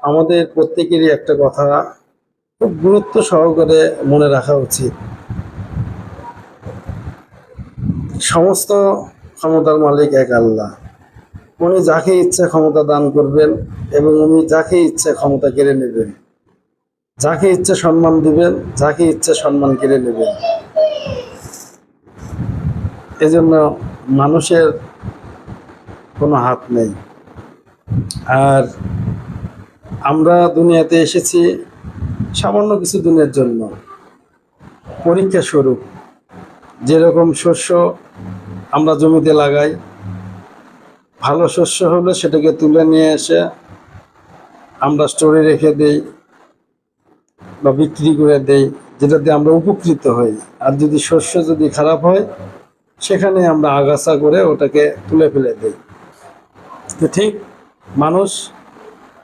আমাদের প্রত্যেকেরই একটা কথা খুব গুরুত্ব সহকারে মনে রাখা উচিত। সমস্ত ক্ষমতার মালিক এক আল্লাহ। উনি যাকে ইচ্ছা ক্ষমতা দান করবেন এবং উনি যাকে ইচ্ছা ক্ষমতা কেড়ে নেবেন, যাকে ইচ্ছা সম্মান দিবেন, যাকে ইচ্ছা সম্মান কেড়ে নেবেন। এজন্য মানুষের কোনো হাত নেই। আর আমরা দুনিয়াতে এসেছি সামান্য কিছু দিনের জন্য, পরীক্ষা স্বরূপ। যেরকম শস্য আমরা জমিতে লাগাই, ভালো শস্য হলে সেটাকে তুলে নিয়ে এসে আমরা স্টোরে রেখে দেই বা বিক্রি করে দেই, যেটাতে আমরা উপকৃত হই। আর যদি শস্য যদি খারাপ হয়, সেখানে আমরা আগাছা করে ওটাকে তুলে ফেলে দিই। তো ঠিক মানুষ